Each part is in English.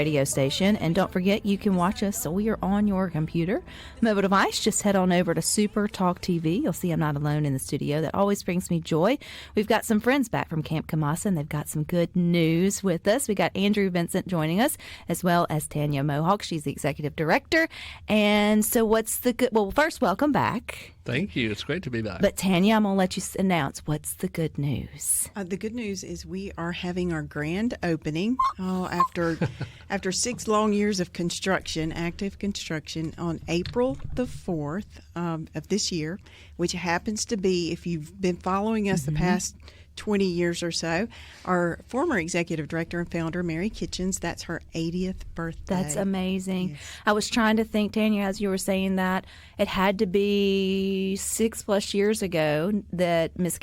radio station. And don't forget, you can watch us so we are on your computer, mobile device. Just head on over to SuperTalk TV. You'll see I'm not alone in the studio. That always brings me joy. We've got some friends back from Camp Kamassa, and they've got some good news with us. We got Vincent joining us, as well as Tanya Mohawk. She's the executive director. And so what's the good? Well, first, welcome back. Thank you. It's great to be back. But Tanya, I'm going to let you announce what's the good news. The good news is we are having our grand opening after 6 long years of construction, active construction, on April the 4th of this year, which happens to be, if you've been following us the past 20 years or so, our former executive director and founder, Mary Kitchens, that's her 80th birthday. That's amazing. Yes. I was trying to think, Tanya, as you were saying that, it had to be 6+ years ago that Miss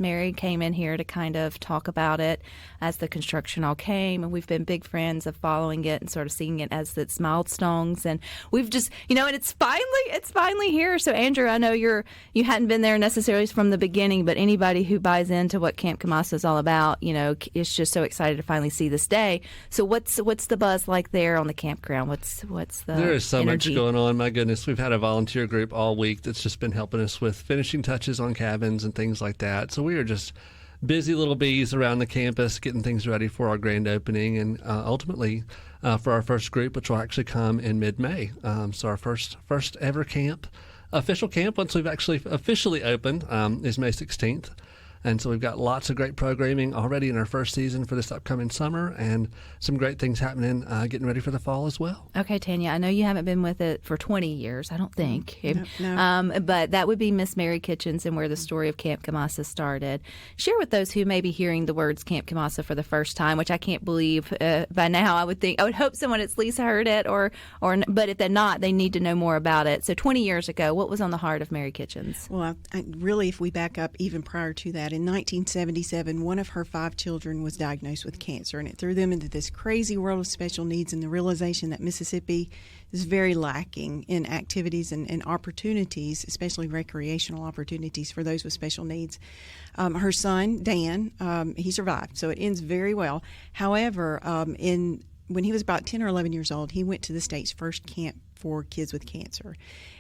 Mary came in here to kind of talk about it as the construction all came, and we've been big friends of following it and sort of seeing it as its milestones, and we've just, and it's finally here. So Andrew, I know you hadn't been there necessarily from the beginning, but anybody who buys into what Camp Kamassa is all about, is just so excited to finally see this day. So what's the buzz like there on the campground? What's the There is so energy? much going on. My goodness, we've had a volunteer group all week that's just been helping us with finishing touches on cabins and things like that. So we are just busy little bees around the campus getting things ready for our grand opening, and ultimately for our first group, which will actually come in mid-May. So our first ever official camp, once we've actually officially opened, is May 16th. And so we've got lots of great programming already in our first season for this upcoming summer, and some great things happening, getting ready for the fall as well. Okay, Tanya, I know you haven't been with it for 20 years, I don't think. No. But that would be Miss Mary Kitchens and where the story of Camp Kamassa started. Share with those who may be hearing the words Camp Kamassa for the first time, which I can't believe by now. I would hope someone at least heard it, but if they're not, they need to know more about it. So 20 years ago, what was on the heart of Mary Kitchens? Well, really, if we back up even prior to that, in 1977, one of her 5 children was diagnosed with cancer, and it threw them into this crazy world of special needs and the realization that Mississippi is very lacking in activities and opportunities, especially recreational opportunities for those with special needs. Her son, Dan, he survived, so it ends very well. However, when he was about 10 or 11 years old, he went to the state's first camp for kids with cancer.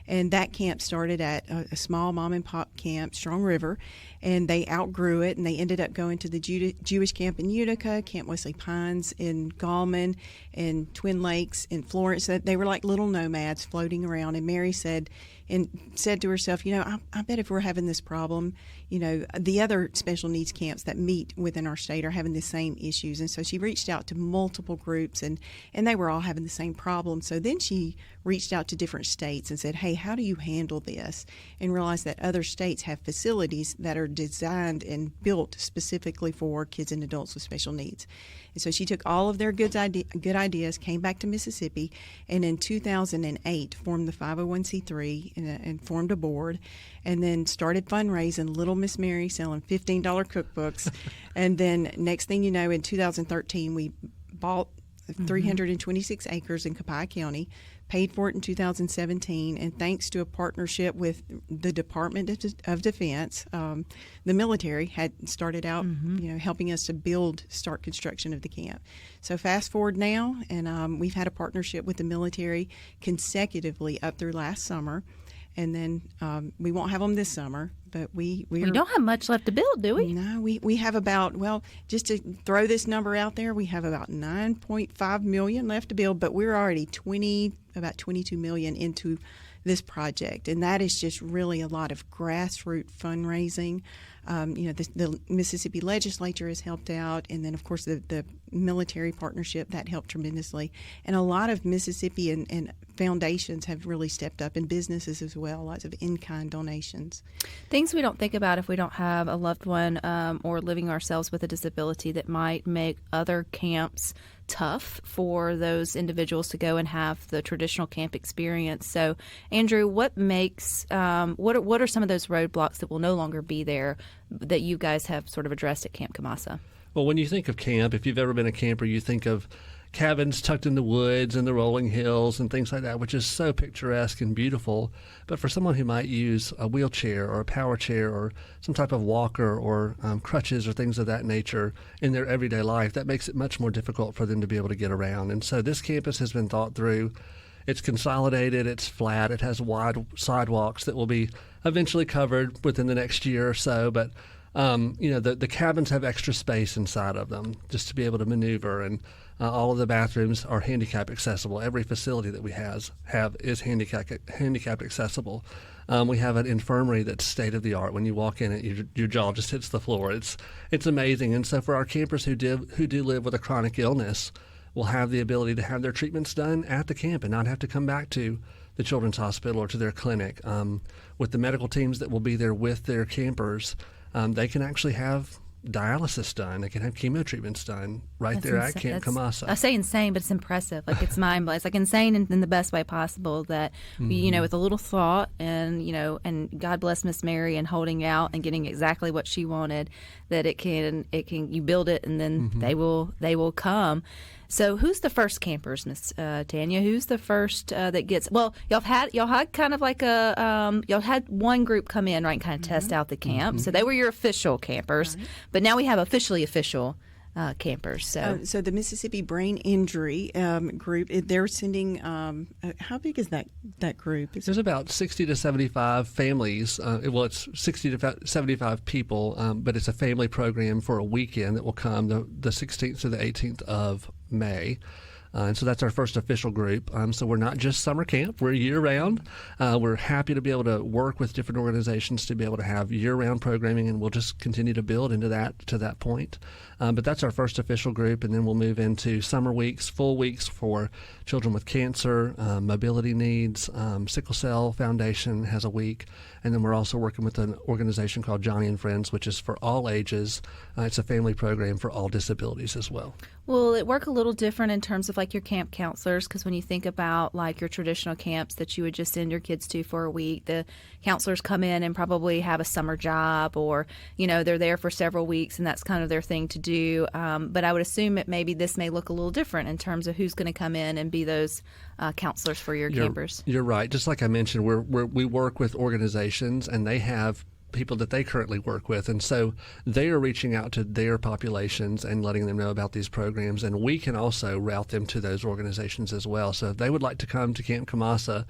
And that camp started at a small mom-and-pop camp, Strong River, and they outgrew it, and they ended up going to the Jewish camp in Utica, Camp Wesley Pines in Gallman, and Twin Lakes in Florence. They were like little nomads floating around, and Mary said to herself, I bet if we're having this problem, the other special needs camps that meet within our state are having the same issues. And so she reached out to multiple groups, and they were all having the same problem. So then she reached out to different states and said, hey, how do you handle this? And realized that other states have facilities that are designed and built specifically for kids and adults with special needs. And so she took all of their good ideas, came back to Mississippi, and in 2008 formed the 501c3 and formed a board, and then started fundraising. Little Miss Mary selling $15 cookbooks. And then next thing you know, in 2013, we bought 326 acres in Copiah County, paid for it in 2017, and thanks to a partnership with the Department of Defense, the military had started out, helping us to start construction of the camp. So fast forward now, and we've had a partnership with the military consecutively up through last summer, and then we won't have them this summer. But we don't have much left to build, do we? No, we have about, just to throw this number out there, we have about $9.5 million left to build, but we're already about $22 million into this project, and that is just really a lot of grassroots fundraising. The Mississippi legislature has helped out, and then of course the military partnership that helped tremendously, and a lot of Mississippi and foundations have really stepped up, and businesses as well, lots of in-kind donations. Things we don't think about if we don't have a loved one or living ourselves with a disability that might make other camps tough for those individuals to go and have the traditional camp experience. So, Andrew, what makes what are some of those roadblocks that will no longer be there that you guys have sort of addressed at Camp Kamassa? Well, when you think of camp, if you've ever been a camper, you think of cabins tucked in the woods and the rolling hills and things like that, which is so picturesque and beautiful. But for someone who might use a wheelchair or a power chair or some type of walker or crutches or things of that nature in their everyday life, that makes it much more difficult for them to be able to get around. And so this campus has been thought through. It's consolidated, it's flat, it has wide sidewalks that will be eventually covered within the next year or so. But the cabins have extra space inside of them just to be able to maneuver, and all of the bathrooms are handicap accessible. Every facility that we have is handicap accessible. We have an infirmary that's state of the art. When you walk in it, your jaw just hits the floor. It's amazing. And so for our campers who do live with a chronic illness, will have the ability to have their treatments done at the camp and not have to come back to the Children's Hospital or to their clinic. With the medical teams that will be there with their campers, they can actually have dialysis done. They can have chemo treatments done there at Camp Kamassa. I say insane, but it's impressive. Like, it's mind-blowing. It's like insane in the best way possible that, with a little thought and God bless Miss Mary and holding out and getting exactly what she wanted, that it can you build it and then they will come. So who's the first campers, Miss Tanya? Who's the first that gets? Well, y'all had kind of like y'all had one group come in, right, and kind of test out the camp. So they were your official campers, but now we have official campers. So the Mississippi Brain Injury group, they're sending. How big is that group? There's about 60 to 75 families. It's 60 to 75 people, but it's a family program for a weekend that will come the 16th to the 18th of May. And so that's our first official group. So we're not just summer camp. We're year-round. We're happy to be able to work with different organizations to be able to have year-round programming, and we'll just continue to build into that point. But that's our first official group, and then we'll move into summer weeks, full weeks for children with cancer, mobility needs. Sickle Cell Foundation has a week, and then we're also working with an organization called Johnny and Friends, which is for all ages. It's a family program for all disabilities as well. Will it work a little different in terms of like your camp counselors? Because when you think about like your traditional camps that you would just send your kids to for a week, the counselors come in and probably have a summer job, or they're there for several weeks and that's kind of their thing to do. But I would assume that maybe this may look a little different in terms of who's going to come in and be those counselors for your campers. You're right. Just like I mentioned, we work with organizations and they have people that they currently work with, and so they are reaching out to their populations and letting them know about these programs, and we can also route them to those organizations as well. So if they would like to come to Camp Kamassa,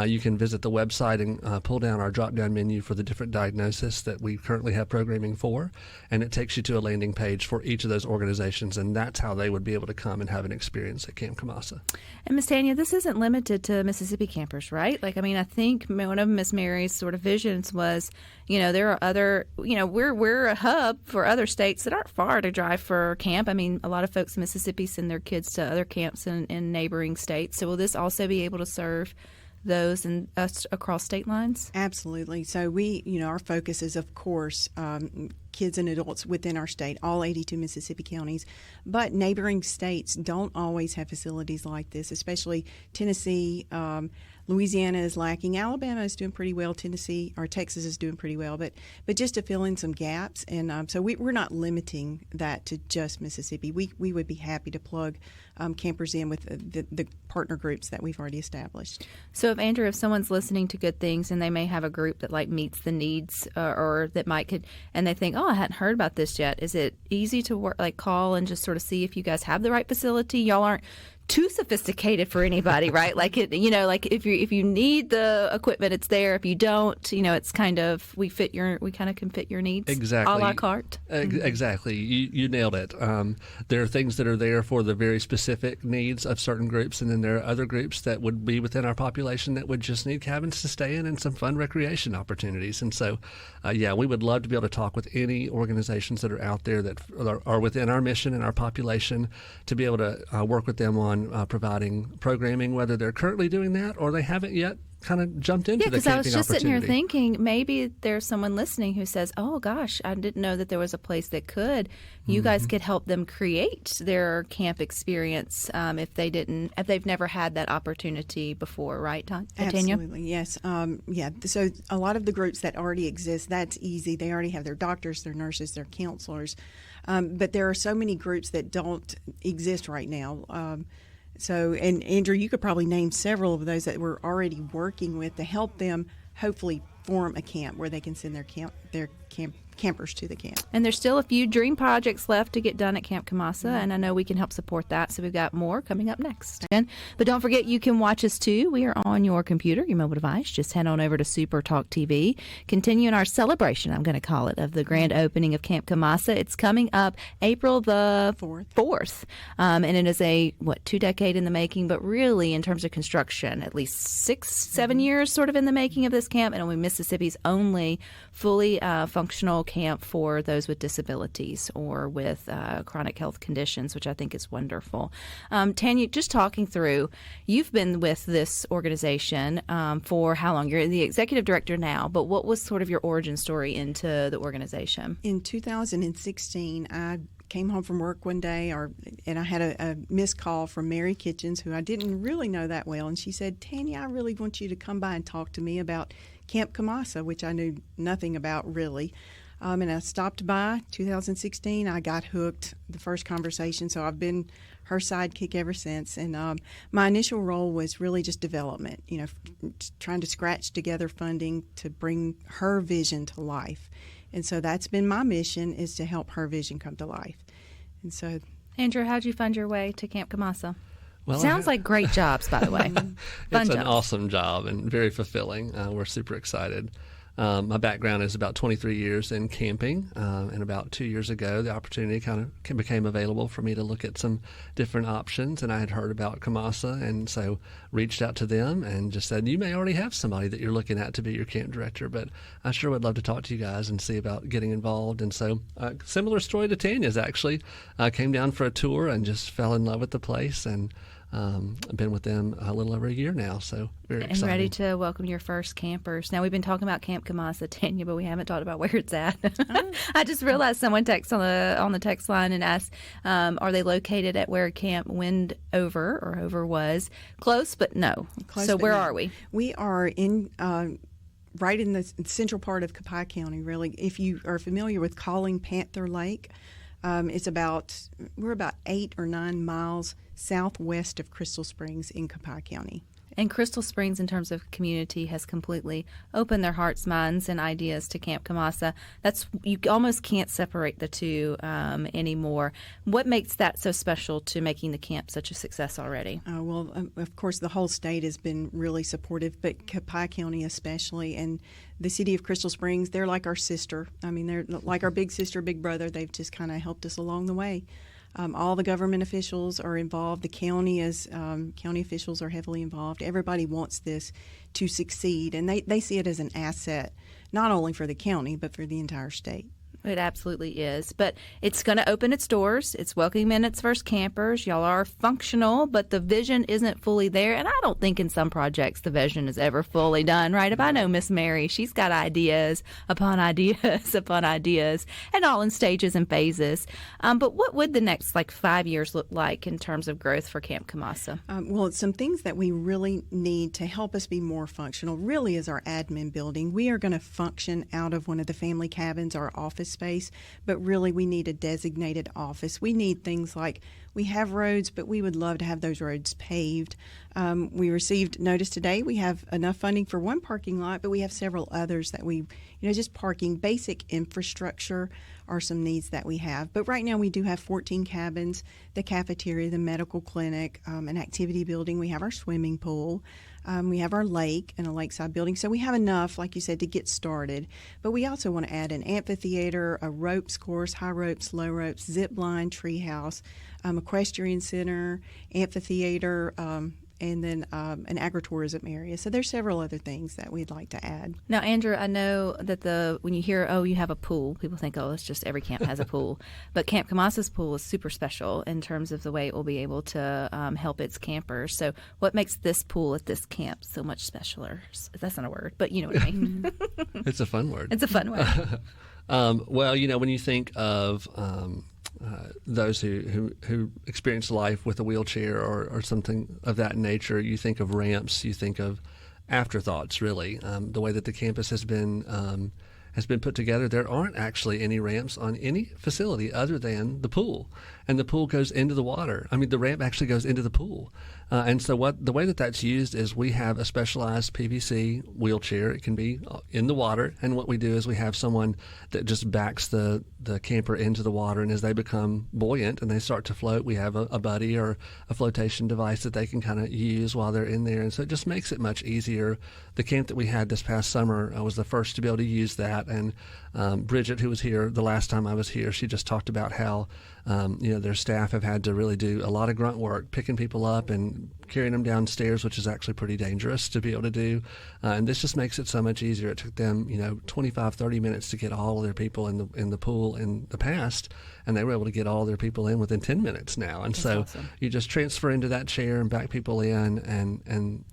you can visit the website and pull down our drop-down menu for the different diagnoses that we currently have programming for, and it takes you to a landing page for each of those organizations, and that's how they would be able to come and have an experience at Camp Kamassa. And Miss Tanya, this isn't limited to Mississippi campers, right? Like, I mean, I think one of Miss Mary's sort of visions was, there are other, we're a hub for other states that aren't far to drive for camp. I mean, a lot of folks in Mississippi send their kids to other camps in neighboring states. So will this also be able to serve those and us across state lines? Absolutely. So our focus is, of course, kids and adults within our state, all 82 Mississippi counties, but neighboring states don't always have facilities like this, especially Tennessee. Louisiana is lacking. Alabama is doing pretty well. Tennessee or Texas is doing pretty well, but just to fill in some gaps, and so we're not limiting that to just Mississippi. We would be happy to plug campers in with the partner groups that we've already established. So if someone's listening to Good Things and they may have a group that like meets the needs or that and they think, oh, I hadn't heard about this yet. Is it easy to call and just sort of see if you guys have the right facility? Y'all aren't too sophisticated for anybody, right? Like if you need the equipment, it's there. If you don't, it's kind of we kind of can fit your needs. Exactly. A la carte. Exactly. You nailed it. There are things that are there for the very specific needs of certain groups, and then there are other groups that would be within our population that would just need cabins to stay in and some fun recreation opportunities. And so, we would love to be able to talk with any organizations that are out there that are within our mission and our population to be able to work with them on providing programming, whether they're currently doing that or they haven't yet kind of jumped into the camping opportunity. Yeah, because I was just sitting here thinking maybe there's someone listening who says, oh gosh, I didn't know that there was a place that could. You guys could help them create their camp experience if they've never had that opportunity before, right, Tanya? Absolutely, yes. So a lot of the groups that already exist, that's easy. They already have their doctors, their nurses, their counselors. But there are so many groups that don't exist right now. And Andrew, you could probably name several of those that we're already working with to help them hopefully form a camp where they can send their campers to the camp. And there's still a few dream projects left to get done at Camp Kamassa, and I know we can help support that, so we've got more coming up next. But don't forget, you can watch us too. We are on your computer, your mobile device. Just head on over to SuperTalk TV. Continuing our celebration, I'm going to call it, of the grand opening of Camp Kamassa. It's coming up April the 4th. And it is a, 2-decade in the making, but really in terms of construction, at least 6-7 years sort of in the making of this camp, and it'll be Mississippi's only fully functional camp for those with disabilities or with chronic health conditions, which I think is wonderful. Tanya, just talking through, you've been with this organization for how long? You're the executive director now, but what was sort of your origin story into the organization? In 2016, I came home from work one day, and I had a missed call from Mary Kitchens, who I didn't really know that well, and she said, "Tanya, I really want you to come by and talk to me about Camp Kamassa," which I knew nothing about really. And I stopped by 2016. I got hooked the first conversation, so I've been her sidekick ever since. And my initial role was really just development, trying to scratch together funding to bring her vision to life. And so that's been my mission, is to help her vision come to life. And so, Andrew, how'd you find your way to Camp Kamassa? Well, Sounds like great jobs, by the way. It's an awesome job and very fulfilling. We're super excited. My background is about 23 years in camping, and about 2 years ago, the opportunity kind of became available for me to look at some different options, and I had heard about Kamassa, and so reached out to them and just said, "You may already have somebody that you're looking at to be your camp director, but I sure would love to talk to you guys and see about getting involved." And so, similar story to Tanya's, actually. I came down for a tour and just fell in love with the place, and I've been with them a little over a year now, so very excited. And ready to welcome your first campers. Now, we've been talking about Camp Kamassa, Tanya, but we haven't talked about where it's at. I just realized someone texted on the text line and asked, are they located at where Camp Wendover was? Close, but no. Close, so but where no. are we? We are in right in the central part of Copiah County, really. If you are familiar with Calling Panther Lake, we're about 8 or 9 miles southwest of Crystal Springs in Copiah County. And Crystal Springs, in terms of community, has completely opened their hearts, minds, and ideas to Camp Kamassa. You almost can't separate the two anymore. What makes that so special to making the camp such a success already? Of course, the whole state has been really supportive, but Copiah County especially, and the city of Crystal Springs, they're like our sister. I mean, they're like our big sister, big brother. They've just kind of helped us along the way. All the government officials are involved. The county county officials are heavily involved. Everybody wants this to succeed, and they see it as an asset, not only for the county, but for the entire state. It absolutely is. But it's going to open its doors. It's welcoming in its first campers. Y'all are functional, but the vision isn't fully there. And I don't think in some projects the vision is ever fully done, right? If I know Miss Mary, she's got ideas upon ideas upon ideas, and all in stages and phases. But what would the next 5 years look like in terms of growth for Camp Kamassa? Some things that we really need to help us be more functional really is our admin building. We are going to function out of one of the family cabins, our office space, but really we need a designated office. We need things like, we have roads, but we would love to have those roads paved. We received notice today we have enough funding for one parking lot, but we have several others that just parking, basic infrastructure are some needs that we have. But right now we do have 14 cabins, the cafeteria, the medical clinic, an activity building. We have our swimming pool. We have our lake and a lakeside building. So we have enough, like you said, to get started. But we also want to add an amphitheater, a ropes course, high ropes, low ropes, zip line, tree house, equestrian center, amphitheater, and then an agritourism area. So there's several other things that we'd like to add. Now, Andrew, I know that when you hear, you have a pool, people think, it's just every camp has a pool. But Camp Kamassa's pool is super special in terms of the way it will be able to help its campers. So what makes this pool at this camp so much specialer? That's not a word, but you know what I mean. It's a fun word. It's a fun word. When you think of those who experience life with a wheelchair or something of that nature, you think of ramps, you think of afterthoughts, really. The way that the campus has been has been put together, there aren't actually any ramps on any facility other than the pool. And the pool goes into the water. I mean, the ramp actually goes into the pool. And so the way that that's used is we have a specialized PVC wheelchair. It can be in the water. And what we do is we have someone that just backs the camper into the water. And as they become buoyant and they start to float, we have a buddy or a flotation device that they can kind of use while they're in there. And so it just makes it much easier. The camp that we had this past summer was the first to be able to use that. And Bridget, who was here the last time I was here, she just talked about how their staff have had to really do a lot of grunt work, picking people up and carrying them downstairs, which is actually pretty dangerous to be able to do. And this just makes it so much easier. It took them, 25, 30 minutes to get all of their people in the pool in the past, and they were able to get all their people in within 10 minutes now. And That's so awesome. You just transfer into that chair and back people in, and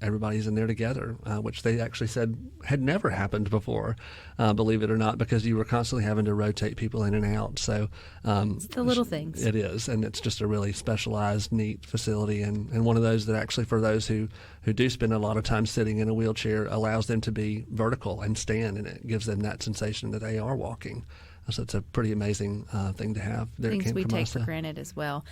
everybody's in there together, which they actually said had never happened before, believe it or not, because you were constantly having to rotate people in and out. So It's the little things. It is, and it's just a really specialized, neat facility, and one of those that actually, for those who do spend a lot of time sitting in a wheelchair, allows them to be vertical and stand, and it gives them that sensation that they are walking. So it's a pretty amazing thing to have there at Things Camp we take Kamassa. for granted as well.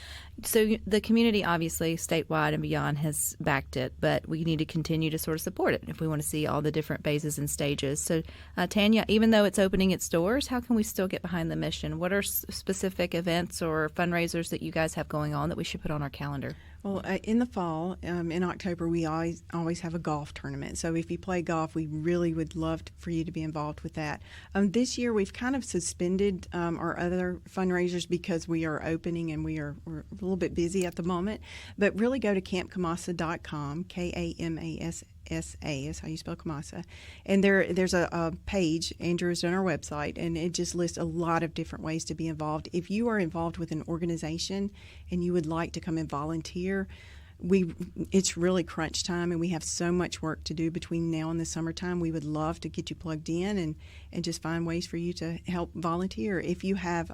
So the community, obviously, statewide and beyond, has backed it, but we need to continue to sort of support it if we want to see all the different phases and stages. So, Tanya, even though it's opening its doors, how can we still get behind the mission? What are specific events or fundraisers that you guys have going on that we should put on our calendar? Well, in the fall, in October, we always have a golf tournament. So if you play golf, we really would love for you to be involved with that. This year, we've kind of suspended our other fundraisers because we are opening and we're a little bit busy at the moment. But really go to campkamassa.com, Kamassa is how you spell Kamassa. And there's a page, Andrew has done our website, and it just lists a lot of different ways to be involved. If you are involved with an organization and you would like to come and volunteer, it's really crunch time, and we have so much work to do between now and the summertime. We would love to get you plugged in and just find ways for you to help volunteer. If you have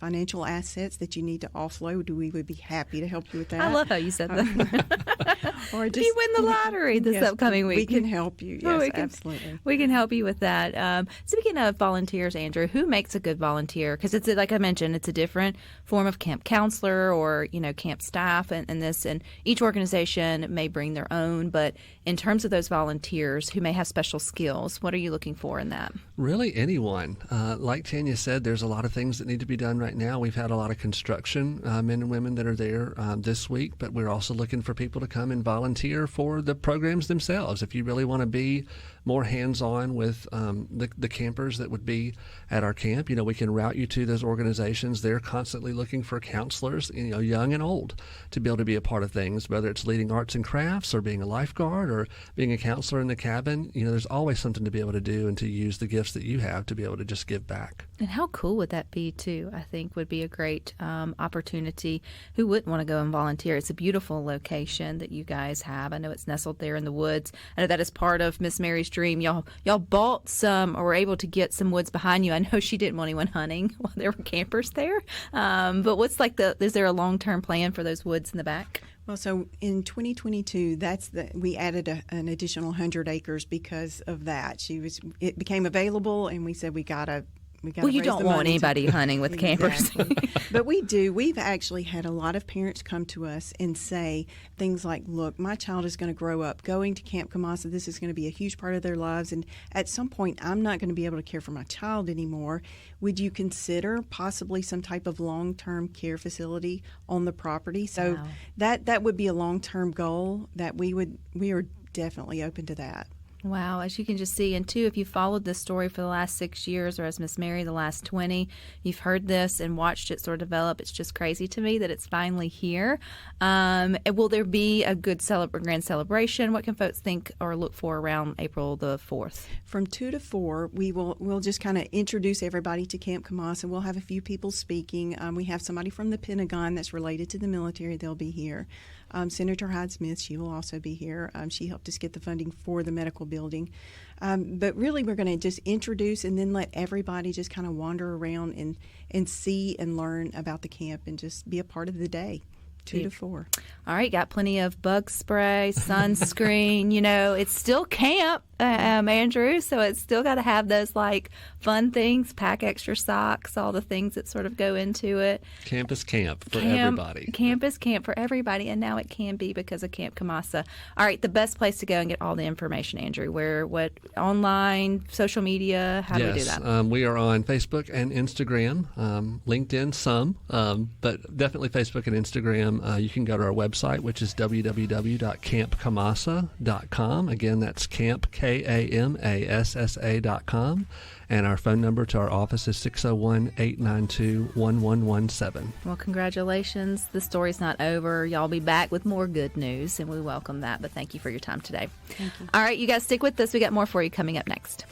financial assets that you need to offload, we would be happy to help you with that. I love how you said that. Or If you win the lottery this upcoming week, we can help you. Yes, absolutely. We can help you with that. Speaking of volunteers, Andrew, who makes a good volunteer? Because it's, like I mentioned, it's a different form of camp counselor or camp staff, and each organization may bring their own. But in terms of those volunteers who may have special skills, what are you looking for in that? Really, anyone. Like Tanya said, there's a lot of things that need to be done right now. We've had a lot of construction men and women that are there this week, but we're also looking for people to come and volunteer for the programs themselves. If you really want to be more hands-on with the campers that would be at our camp, we can route you to those organizations. They're constantly looking for counselors, young and old, to be able to be a part of things, whether it's leading arts and crafts or being a lifeguard or being a counselor in the cabin. There's always something to be able to do and to use the gifts that you have to be able to just give back. And how cool would that be, too? I think would be a great opportunity. Who wouldn't want to go and volunteer? It's a beautiful location that you guys have. I know it's nestled there in the woods. I know that is part of Miss Mary's dream. Y'all bought some, or were able to get some woods behind you. I know she didn't want anyone hunting while there were campers there. But what's is there a long-term plan for those woods in the back? Well, so in 2022, we added an additional 100 acres because of that. It became available, and we said we gotta. Well, you don't want anybody hunting with campers. But we do. We've actually had a lot of parents come to us and say things like, look, my child is going to grow up going to Camp Kamassa. This is going to be a huge part of their lives. And at some point, I'm not going to be able to care for my child anymore. Would you consider possibly some type of long-term care facility on the property? So Wow. that would be a long-term goal that we are definitely open to that. Wow, as you can just see, and too, if you followed this story for the last 6 years, or as Miss Mary the last 20, you've heard this and watched it sort of develop. It's just crazy to me that it's finally here. Will there be a good grand celebration? What can folks think or look for around April the 4th? From 2 to 4, we'll just kind of introduce everybody to Camp Kamassa. We'll have a few people speaking. We have somebody from the Pentagon that's related to the military. They'll be here. Senator Hyde-Smith, she will also be here. She helped us get the funding for the medical building. But really, we're going to just introduce and then let everybody just kind of wander around and see and learn about the camp and just be a part of the day. 2 to 4. All right, got plenty of bug spray, sunscreen. It's still camp. Andrew. So it's still got to have those like fun things, pack extra socks, all the things that sort of go into it. Campus camp for everybody. Campus camp for everybody, and now it can be because of Camp Kamassa. All right, the best place to go and get all the information, Andrew. What online, social media? How do we do that? We are on Facebook and Instagram, LinkedIn some, but definitely Facebook and Instagram. You can go to our website, which is www.campkamassa.com. Again, that's camp, KAMASSA.com. And our phone number to our office is 601-892-1117. Well, congratulations. The story's not over. Y'all be back with more good news, and we welcome that. But thank you for your time today. Thank you. All right, you guys stick with us. We got more for you coming up next.